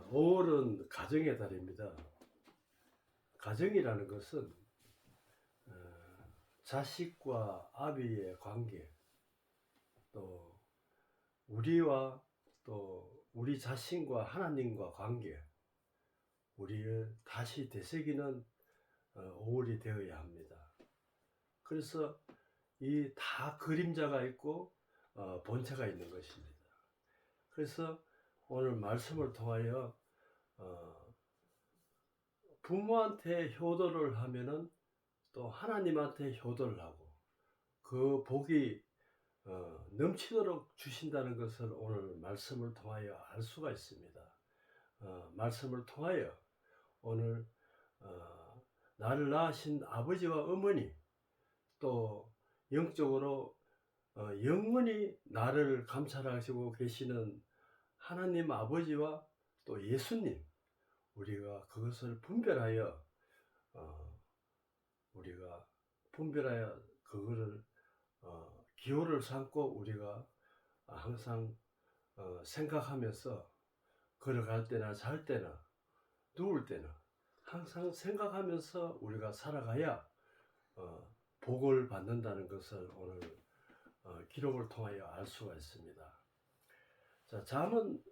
5월은 가정의 달입니다. 가정이라는 것은 자식과 아비의 관계, 또 우리와 또 우리 자신과 하나님과 관계, 우리를 다시 되새기는 5월이 되어야 합니다. 그래서 이 다 그림자가 있고 본체가 있는 것입니다. 그래서 오늘 말씀을 통하여 부모한테 효도를 하면은 또 하나님한테 효도를 하고 그 복이 넘치도록 주신다는 것을 오늘 말씀을 통하여 알 수가 있습니다. 말씀을 통하여 오늘 나를 낳으신 아버지와 어머니, 또 영적으로 영원히 나를 감찰하시고 계시는 하나님 아버지와 또 예수님, 우리가 그것을 분별하여 그거를 기호를 삼고 우리가 항상 생각하면서 걸어갈 때나 잘 때나 누울 때나 항상 생각하면서 우리가 살아가야 복을 받는다는 것을 오늘 기록을 통하여 알 수가 있습니다. 자, 잠언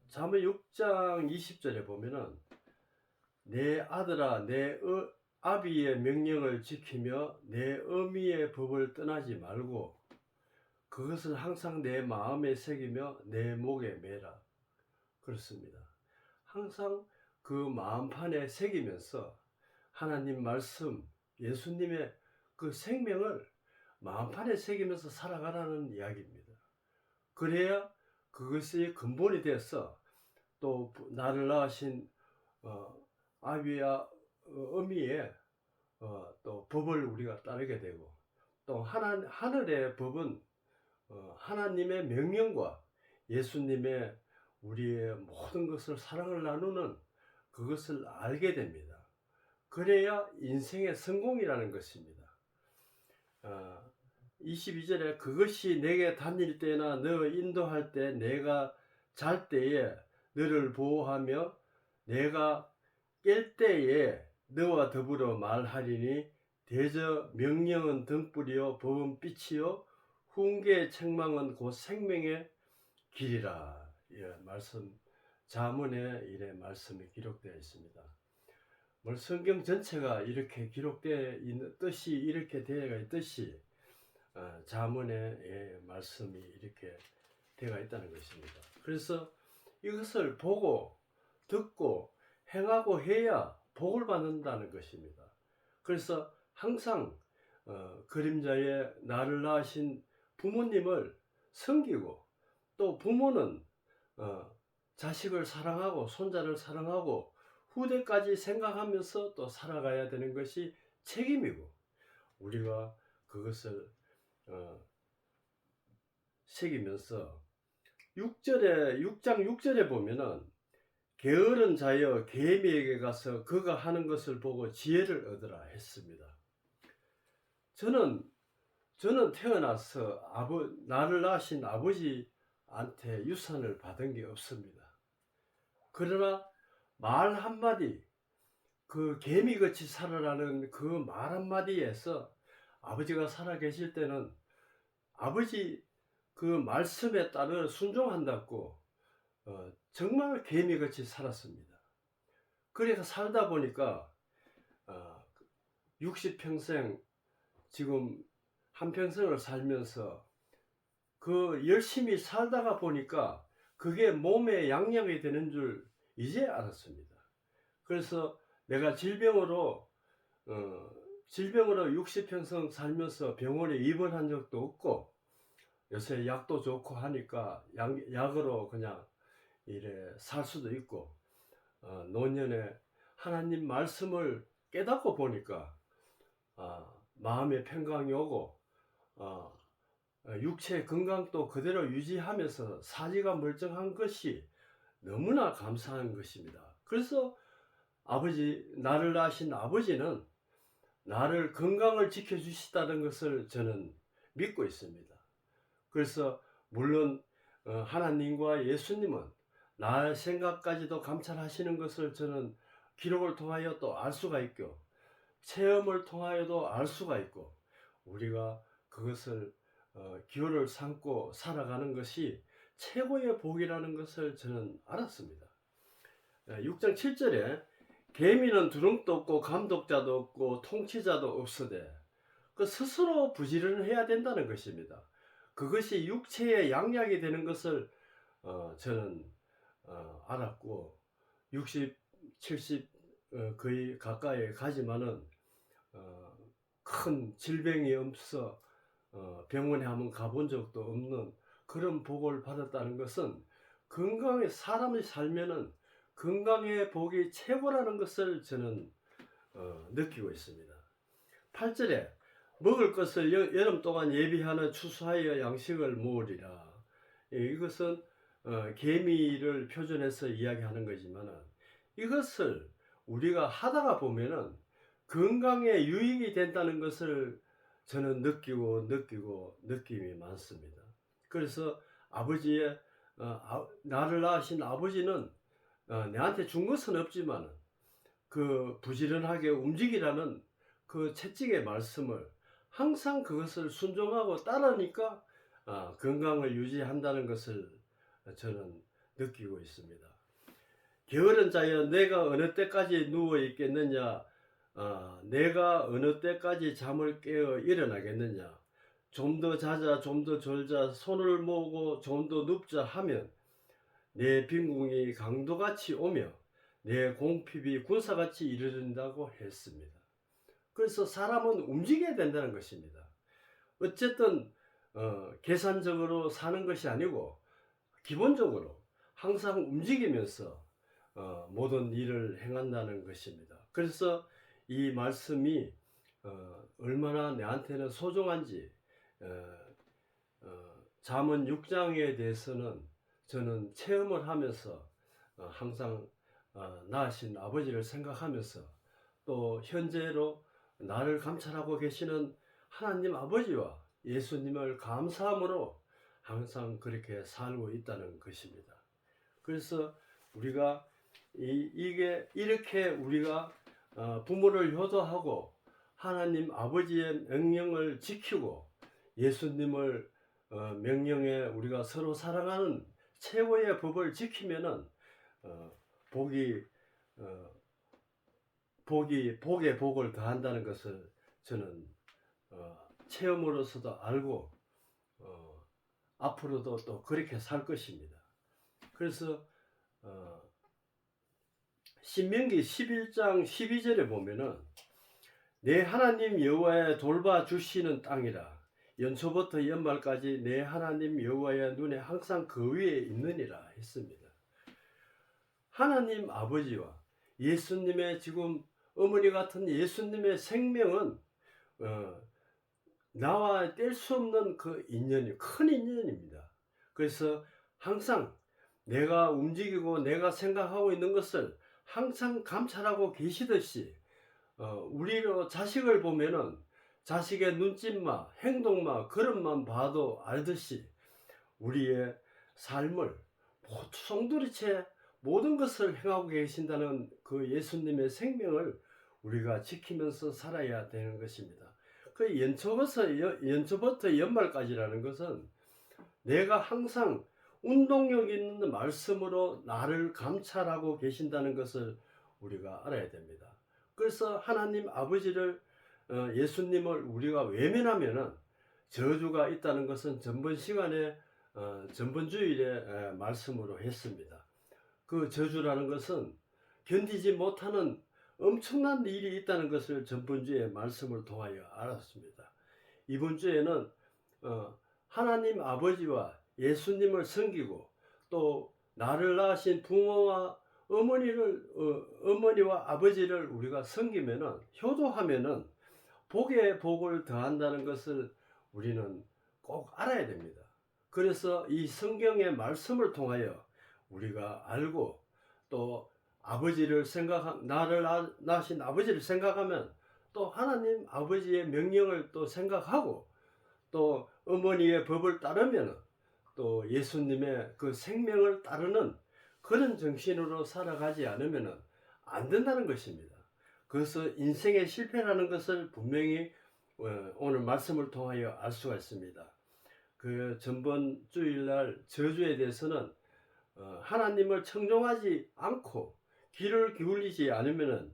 6장 20절에 보면은 내 아들아 내 아비의 명령을 지키며 내 어미의 법을 떠나지 말고 그것을 항상 내 마음에 새기며 내 목에 매라. 그렇습니다. 항상 그 마음판에 새기면서 하나님 말씀, 예수님의 그 생명을 마음판에 새기면서 살아가라는 이야기입니다. 그래야 그것이 근본이 돼서 또 나를 낳으신 아비와 어미의 또 법을 우리가 따르게 되고, 또 하늘의 법은 하나님의 명령과 예수님의 우리의 모든 것을 사랑을 나누는 그것을 알게 됩니다. 그래야 인생의 성공이라는 것입니다. 22절에 그것이 내게 다닐 때나 너 인도할 때 내가 잘 때에 너를 보호하며 내가 깰 때에 너와 더불어 말하리니 대저 명령은 등불이요 법은 빛이요 훈계의 책망은 곧 생명의 길이라. 말씀 잠언에 이래 말씀이 기록되어 있습니다. 성경 전체가 이렇게 기록되어 있는 뜻이 이렇게 되어 있듯이 잠언의 말씀이 이렇게 되어 있다는 것입니다. 그래서 이것을 보고 듣고 행하고 해야 복을 받는다는 것입니다. 그래서 항상 그림자에 나를 낳으신 부모님을 섬기고, 또 부모는 자식을 사랑하고 손자를 사랑하고 후대까지 생각하면서 또 살아가야 되는 것이 책임이고, 우리가 그것을 새기면서 6장 6절에 보면은 게으른 자여 개미에게 가서 그가 하는 것을 보고 지혜를 얻으라 했습니다. 저는 태어나서 나를 낳으신 아버지한테 유산을 받은 게 없습니다. 그러나 말 한마디, 그 개미같이 살아라는 그 말 한마디에서 아버지가 살아 계실 때는 아버지 그 말씀에 따라 순종한다고 정말 개미같이 살았습니다. 그래서 살다 보니까 60평생 지금 한평생을 살면서 그 열심히 살다가 보니까 그게 몸에 양약이 되는 줄 이제 알았습니다. 그래서 내가 질병으로 60평생 살면서 병원에 입원한 적도 없고, 요새 약도 좋고 하니까 약으로 그냥 이래 살 수도 있고, 노년에 하나님 말씀을 깨닫고 보니까 마음의 평강이 오고 육체의 건강도 그대로 유지하면서 사지가 멀쩡한 것이 너무나 감사한 것입니다. 그래서 나를 낳으신 아버지는 나를 건강을 지켜주시다는 것을 저는 믿고 있습니다. 그래서 물론 하나님과 예수님은 나의 생각까지도 감찰하시는 것을 저는 기록을 통하여 또 알 수가 있고, 체험을 통하여도 알 수가 있고, 우리가 그것을 기호를 삼고 살아가는 것이 최고의 복이라는 것을 저는 알았습니다. 6장 7절에 계미는 두릉도 없고 감독자도 없고 통치자도 없으되 그 스스로 부지런해야 된다는 것입니다. 그것이 육체의 양약이 되는 것을 저는 알았고 60, 70 거의 가까이 가지만은 큰 질병이 없어 병원에 한번 가본 적도 없는 그런 복을 받았다는 것은 건강에 사람이 살면은 건강의 복이 최고라는 것을 저는 느끼고 있습니다. 8절에 먹을 것을 여름 동안 예비하는 추수하여 양식을 모으리라. 이것은 개미를 표준해서 이야기하는 거지만 이것을 우리가 하다가 보면은 건강에 유익이 된다는 것을 저는 느끼고 느낌이 많습니다. 그래서 아버지의 나를 낳으신 아버지는 내한테 준 것은 없지만 그 부지런하게 움직이라는 그 채찍의 말씀을 항상 그것을 순종하고 따르니까 건강을 유지한다는 것을 저는 느끼고 있습니다. 게으른 자여 내가 어느 때까지 누워 있겠느냐, 내가 어느 때까지 잠을 깨어 일어나겠느냐, 좀 더 자자 좀 더 졸자 손을 모으고 좀 더 눕자 하면 내 빈궁이 강도같이 오며 내 공핍이 군사같이 이르른다고 했습니다. 그래서 사람은 움직여야 된다는 것입니다. 어쨌든 계산적으로 사는 것이 아니고 기본적으로 항상 움직이면서 모든 일을 행한다는 것입니다. 그래서 이 말씀이 얼마나 내한테는 소중한지 잠언 6장에 대해서는 저는 체험을 하면서 항상 낳으신 아버지를 생각하면서 또 현재로 나를 감찰하고 계시는 하나님 아버지와 예수님을 감사함으로 항상 그렇게 살고 있다는 것입니다. 그래서 우리가 이게 이렇게 우리가 부모를 효도하고 하나님 아버지의 명령을 지키고 예수님을 명령에 우리가 서로 사랑하는 최고의 법을 지키면은 복의 복을 더한다는 것을 저는 체험으로서도 알고 앞으로도 또 그렇게 살 것입니다. 그래서 신명기 11장 12절에 보면은 내 하나님 여호와의 돌봐 주시는 땅이라 연초부터 연말까지 내 하나님 여호와의 눈에 항상 그 위에 있느니라 했습니다. 하나님 아버지와 예수님의 지금 어머니 같은 예수님의 생명은 나와 뗄 수 없는 그 인연이 큰 인연입니다. 그래서 항상 내가 움직이고 내가 생각하고 있는 것을 항상 감찰하고 계시듯이 우리로 자식을 보면은 자식의 눈짓만 행동만 걸음만 봐도 알듯이 우리의 삶을 송두리째 모든 것을 행하고 계신다는 그 예수님의 생명을 우리가 지키면서 살아야 되는 것입니다. 그 연초부터 연말까지라는 것은 내가 항상 운동력 있는 말씀으로 나를 감찰하고 계신다는 것을 우리가 알아야 됩니다. 그래서 하나님 아버지를 예수님을 우리가 외면하면은 저주가 있다는 것은 전번 시간에 전번 주일에 말씀으로 했습니다. 그 저주라는 것은 견디지 못하는 엄청난 일이 있다는 것을 전번 주에 말씀을 통하여 알았습니다. 이번 주에는 하나님 아버지와 예수님을 섬기고 또 나를 낳으신 부모와 어머니와 아버지를 우리가 섬기면은 효도하면은 복에 복을 더한다는 것을 우리는 꼭 알아야 됩니다. 그래서 이 성경의 말씀을 통하여 우리가 알고 또 아버지를 나를 낳으신 아버지를 생각하면 또 하나님 아버지의 명령을 또 생각하고 또 어머니의 법을 따르면 또 예수님의 그 생명을 따르는 그런 정신으로 살아가지 않으면 안 된다는 것입니다. 그래서 인생의 실패라는 것을 분명히 오늘 말씀을 통하여 알 수가 있습니다. 그 전번 주일날 저주에 대해서는 하나님을 청종하지 않고 귀를 기울이지 않으면은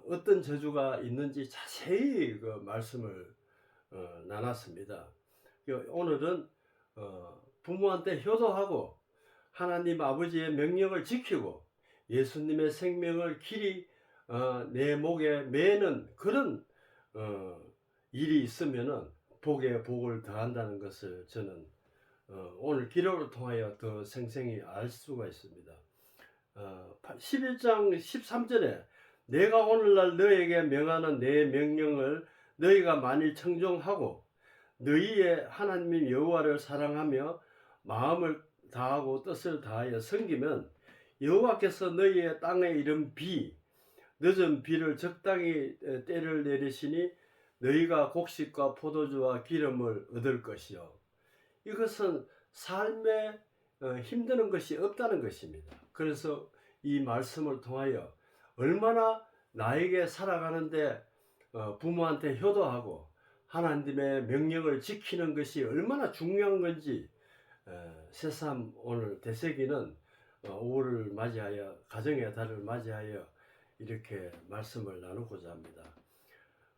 어떤 저주가 있는지 자세히 그 말씀을 나눴습니다. 오늘은 부모한테 효도하고 하나님 아버지의 명령을 지키고 예수님의 생명을 길이 내 목에 매는 그런 일이 있으면은 복에 복을 더한다는 것을 저는 오늘 기록을 통하여 더 생생히 알 수가 있습니다. 11장 13절에 내가 오늘날 너에게 명하는 내 명령을 너희가 만일 청종하고 너희의 하나님 여호와를 사랑하며 마음을 다하고 뜻을 다하여 섬기면 여호와께서 너희의 땅에 이른 비 늦은 비를 적당히 때를 내리시니 너희가 곡식과 포도주와 기름을 얻을 것이요. 이것은 삶에 힘드는 것이 없다는 것입니다. 그래서 이 말씀을 통하여 얼마나 나에게 살아가는데 부모한테 효도하고 하나님의 명령을 지키는 것이 얼마나 중요한 건지 새삼 오늘 대세기는 5월을 맞이하여 가정의 달을 맞이하여 이렇게 말씀을 나누고자 합니다.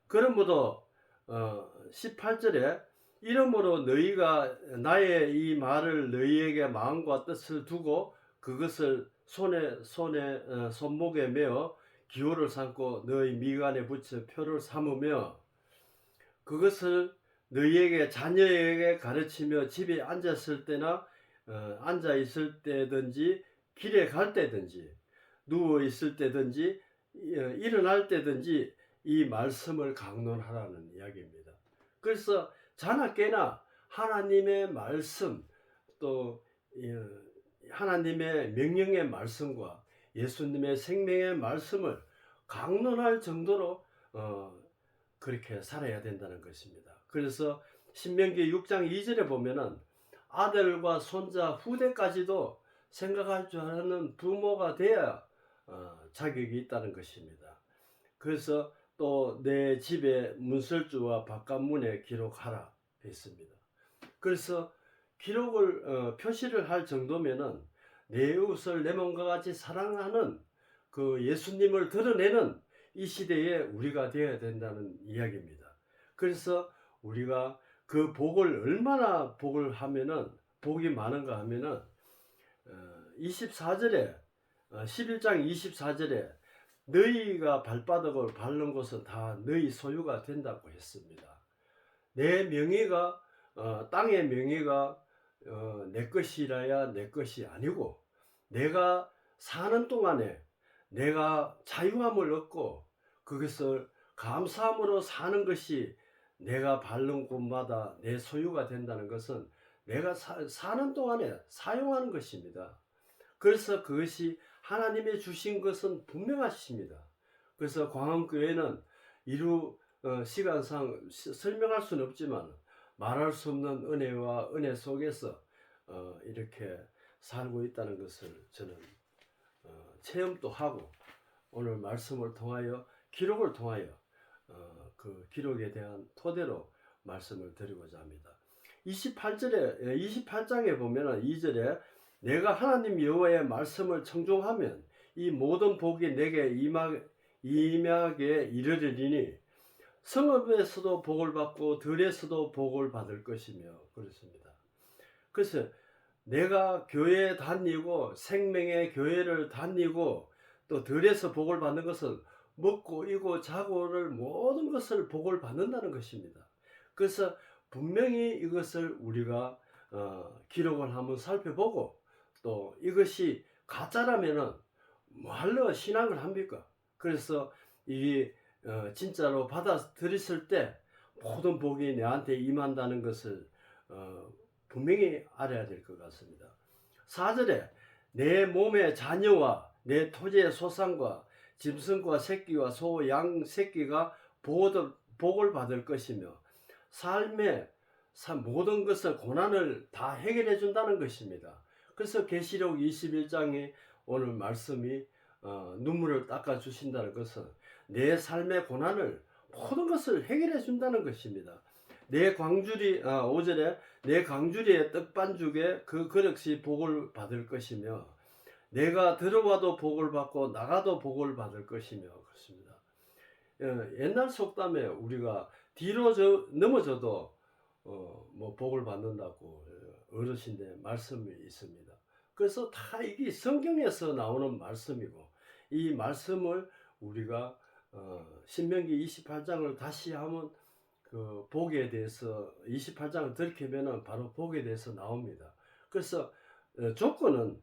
그러므로 18절에 이러므로 너희가 나의 이 말을 너희에게 마음과 뜻을 두고 그것을 손목에 메어 기호를 삼고 너희 미간에 붙여 표를 삼으며 그것을 너희에게 자녀에게 가르치며 집에 앉았을 때나 앉아 있을 때든지 길에 갈 때든지 누워 있을 때든지 일어날 때든지 이 말씀을 강론하라는 이야기입니다. 그래서 자나 깨나 하나님의 말씀 또 하나님의 명령의 말씀과 예수님의 생명의 말씀을 강론할 정도로 그렇게 살아야 된다는 것입니다. 그래서 신명기 6장 2절에 보면은 아들과 손자 후대까지도 생각할 줄 아는 부모가 되어야 자격이 있다는 것입니다. 그래서 또 내 집에 문설주와 바깥문에 기록하라 했습니다. 그래서 기록을 표시를 할 정도면은 내 이웃을 내 몸과 같이 사랑하는 그 예수님을 드러내는 이 시대에 우리가 되어야 된다는 이야기입니다. 그래서 우리가 그 복을 얼마나 복을 하면은 복이 많은가 하면은 24절에 11장 24절에 너희가 발바닥을 밟는 곳은 다 너희 소유가 된다고 했습니다. 내 명예가 땅의 명예가 내 것이라야 내 것이 아니고 내가 사는 동안에 내가 자유함을 얻고 그것을 감사함으로 사는 것이 내가 밟는 곳마다 내 소유가 된다는 것은 내가 사는 동안에 사용하는 것입니다. 그래서 그것이 하나님의 주신 것은 분명하십니다. 그래서 광흥교회는 시간상 설명할 수는 없지만 말할 수 없는 은혜와 은혜 속에서 이렇게 살고 있다는 것을 저는 체험도 하고 오늘 말씀을 통하여 기록을 통하여 그 기록에 대한 토대로 말씀을 드리고자 합니다. 28장에 보면 2절에 내가 하나님 여호와의 말씀을 청종하면 이 모든 복이 내게 임하게 이르리니 성읍에서도 복을 받고 들에서도 복을 받을 것이며 그렇습니다. 그래서 내가 교회에 다니고 생명의 교회를 다니고 또 들에서 복을 받는 것은 먹고 이고 자고를 모든 것을 복을 받는다는 것입니다. 그래서 분명히 이것을 우리가 기록을 한번 살펴보고 또 이것이 가짜라면은 뭐할러 신앙을 합니까? 그래서 이게 진짜로 받아들였을 때 모든 복이 내한테 임한다는 것을 분명히 알아야 될 것 같습니다. 4절에 내 몸의 자녀와 내 토지의 소산과 짐승과 새끼와 소, 양 새끼가 복을 받을 것이며 삶의 모든 것을 고난을 다 해결해 준다는 것입니다. 그래서 계시록 21장에 오늘 말씀이 눈물을 닦아 주신다는 것은 내 삶의 고난을 모든 것을 해결해 준다는 것입니다. 내 광주리 5절에 내 광주리의 떡반죽에 그 그릇이 복을 받을 것이며 내가 들어와도 복을 받고 나가도 복을 받을 것이며 그렇습니다. 옛날 속담에 우리가 뒤로 넘어져도 뭐 복을 받는다고 어르신들 말씀이 있습니다. 그래서 다 이게 성경에서 나오는 말씀이고 이 말씀을 우리가 신명기 28장을 다시 한번 그 복에 대해서 28장을 들켜보면 바로 복에 대해서 나옵니다. 그래서 조건은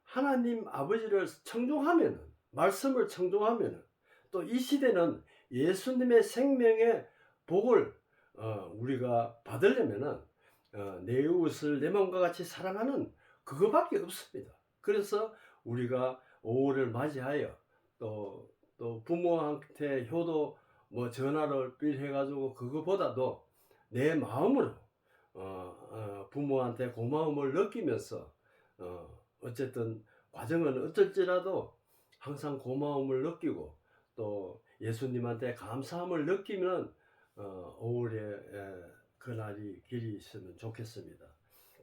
하나님 아버지를 청종하면은 말씀을 청종하면은 또 이 시대는 예수님의 생명의 복을 우리가 받으려면은 내 이웃을 내 마음과 같이 사랑하는 그거밖에 없습니다. 그래서 우리가 5월을 맞이하여 또 부모한테 효도 뭐 전화를 빌해가지고 그거보다도 내 마음으로 부모한테 고마움을 느끼면서 어쨌든 과정은 어쩔지라도 항상 고마움을 느끼고 또 예수님한테 감사함을 느끼면 5월에 그날이 길이 있으면 좋겠습니다.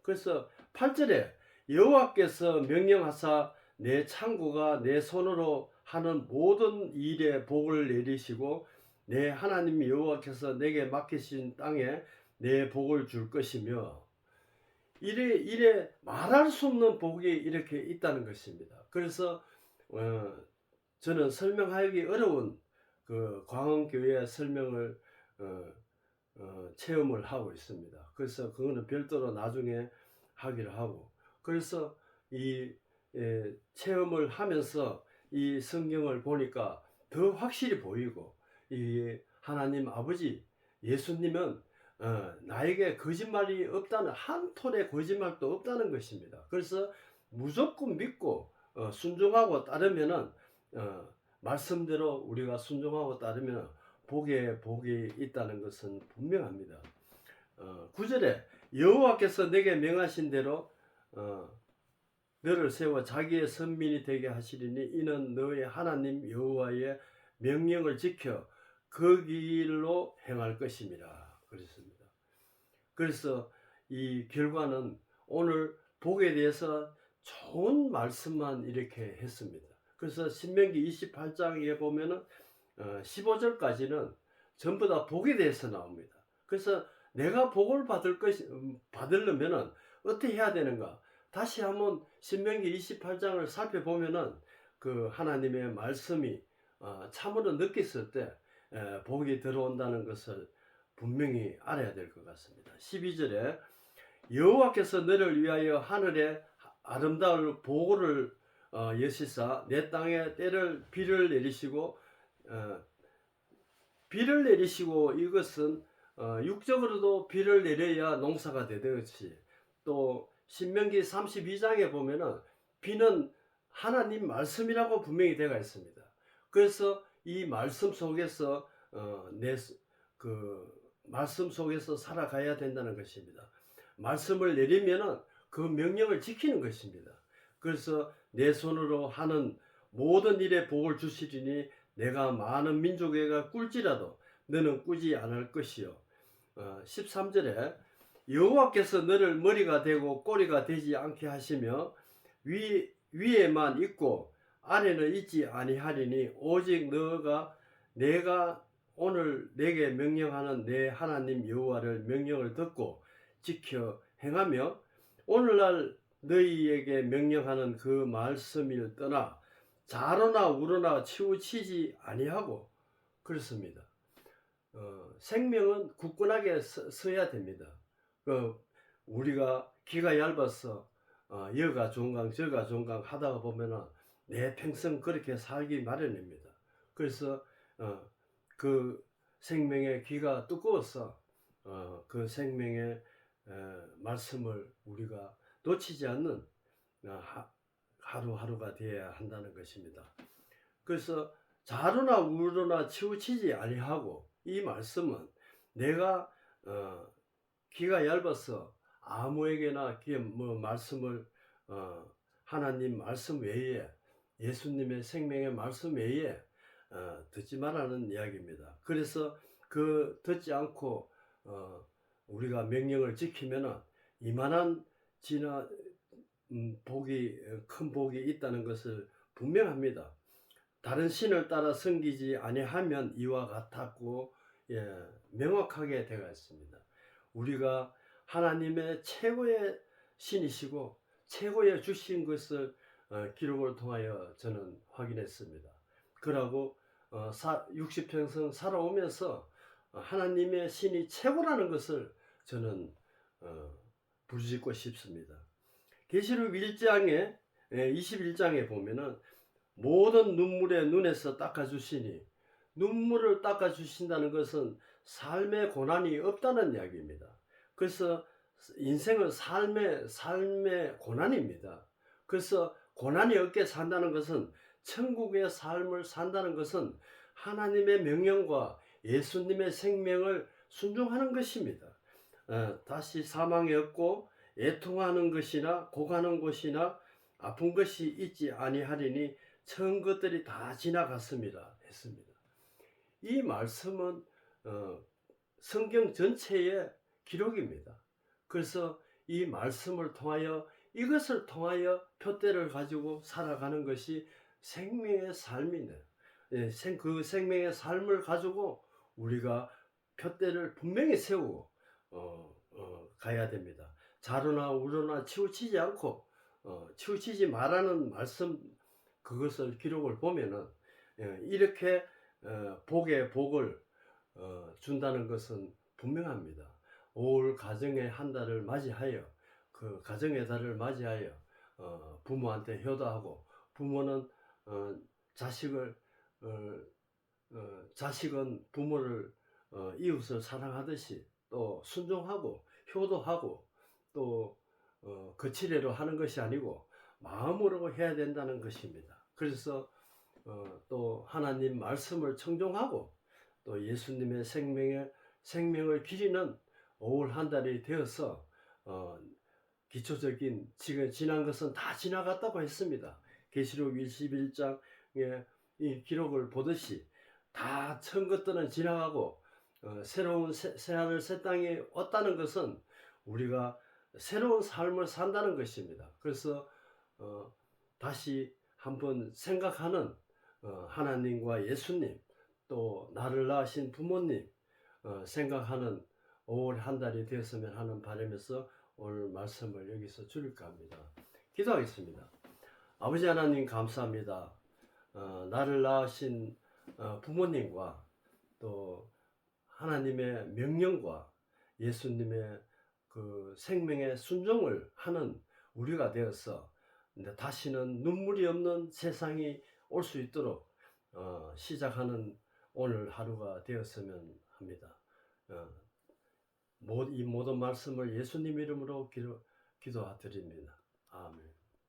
그래서 8절에 여호와께서 명령하사 내 창고가 내 손으로 하는 모든 일에 복을 내리시고 내 하나님 여호와께서 내게 맡기신 땅에 내 복을 줄 것이며 이래 말할 수 없는 복이 이렇게 있다는 것입니다. 그래서 저는 설명하기 어려운 그 광흥교회 설명을 체험을 하고 있습니다. 그래서 그거는 별도로 나중에 하기로 하고 그래서 이 체험을 하면서 이 성경을 보니까 더 확실히 보이고 이 하나님 아버지 예수님은 나에게 거짓말이 없다는 한 톨의 거짓말도 없다는 것입니다. 그래서 무조건 믿고 순종하고 따르면은 말씀대로 우리가 순종하고 따르면 복이 있다는 것은 분명합니다. 9절에 여호와께서 내게 명하신 대로 너를 세워 자기의 선민이 되게 하시리니 이는 너의 하나님 여호와의 명령을 지켜 그 길로 행할 것임이라 그랬습니다. 그래서 이 결과는 오늘 복에 대해서 좋은 말씀만 이렇게 했습니다. 그래서 신명기 28장에 보면은 15절까지는 전부 다 복에 대해서 나옵니다. 그래서 내가 복을 받으려면은 어떻게 해야 되는가? 다시 한번 신명기 28장을 살펴보면은 그 하나님의 말씀이 참으로 느꼈을 때 복이 들어온다는 것을 분명히 알아야 될 것 같습니다. 12절에 여호와께서 너를 위하여 하늘에 아름다운 보고를 여시사 내 땅에 비를 내리시고 이것은 육적으로도 비를 내려야 농사가 되듯이 또 신명기 32장에 보면은 비는 하나님 말씀이라고 분명히 되어 있습니다. 그래서 이 말씀 속에서 말씀 속에서 살아가야 된다는 것입니다. 말씀을 내리면은 그 명령을 지키는 것입니다. 그래서 내 손으로 하는 모든 일에 복을 주시리니 내가 많은 민족에게 꿀지라도 너는 꾸지 않을 것이요. 13절에 여호와께서 너를 머리가 되고 꼬리가 되지 않게 하시며 위에만 있고 아래는 있지 아니하리니 오직 내가 오늘 내게 명령하는 내 하나님 여호와를 명령을 듣고 지켜 행하며 오늘날 너희에게 명령하는 그 말씀을 떠나 좌로나 우로나 치우치지 아니하고 그렇습니다. 생명은 굳건하게 서야 됩니다. 우리가 기가 얇아서 여가 종강 저가 종강 하다가 보면은 내 평생 그렇게 살기 마련입니다. 그래서 그 생명의 귀가 두꺼워서 그 생명의 말씀을 우리가 놓치지 않는 하루하루가 되어야 한다는 것입니다. 그래서 좌로나 우로나 치우치지 아니하고 이 말씀은 내가 귀가 얇아서 아무에게나 말씀을 하나님 말씀 외에, 예수님의 생명의 말씀 외에 듣지 말라는 이야기입니다. 그래서 그 듣지 않고 우리가 명령을 지키면은 이만한 복이, 큰 복이 있다는 것을 분명합니다. 다른 신을 따라 섬기지 아니하면 이와 같았고, 명확하게 되어 있습니다. 우리가 하나님의 최고의 신이시고 최고의 주신 것을 기록을 통하여 저는 확인했습니다. 그러고 60평생 살아오면서 하나님의 신이 최고라는 것을 저는 부르짖고 싶습니다. 계시록 1장에 21장에 보면은 모든 눈물의 눈에서 닦아주시니, 눈물을 닦아주신다는 것은 삶의 고난이 없다는 이야기입니다. 그래서 인생은 삶의 고난입니다. 그래서 고난이 없게 산다는 것은, 천국의 삶을 산다는 것은 하나님의 명령과 예수님의 생명을 순종하는 것입니다. 다시 사망이 없고 애통하는 것이나 고가는 곳이나 아픈 것이 있지 아니하리니 처음 것들이 다 지나갔습니다 했습니다. 이 말씀은 성경 전체의 기록입니다. 그래서 이 말씀을 통하여, 이것을 통하여 표대를 가지고 살아가는 것이 생명의 삶이네요. 그 생명의 삶을 가지고 우리가 표대를 분명히 세우고 가야 됩니다. 자로나 우로나 치우치지 않고 치우치지 말라는 말씀, 그것을 기록을 보면은 이렇게 복의 복을 준다는 것은 분명합니다. 올 가정의 한 달을 맞이하여, 그 가정의 달을 맞이하여 부모한테 효도하고, 부모는 자식은 부모를 이웃을 사랑하듯이 또 순종하고 효도하고, 또 거칠애로 하는 것이 아니고 마음으로 해야 된다는 것입니다. 그래서 또 하나님 말씀을 청종하고, 또 예수님의 생명을 기리는 5월 한 달이 되어서 기초적인, 지금 지난 것은 다 지나갔다고 했습니다. 계시록 21장의 이 기록을 보듯이 다 처음 것들은 지나가고 새로운 새하늘 새 땅이 왔다는 것은 우리가 새로운 삶을 산다는 것입니다. 그래서 다시 한번 생각하는 하나님과 예수님, 또 나를 낳으신 부모님 생각하는 5월 한 달이 되었으면 하는 바람에서 오늘 말씀을 여기서 줄일까 합니다. 기도하겠습니다. 아버지 하나님, 감사합니다. 나를 낳으신 부모님과 또 하나님의 명령과 예수님의 그 생명의 순종을 하는 우리가 되어서 다시는 눈물이 없는 세상이 올 수 있도록 시작하는 오늘 하루가 되었으면 합니다. 이 모든 말씀을 예수님 이름으로 기도드립니다. 아멘.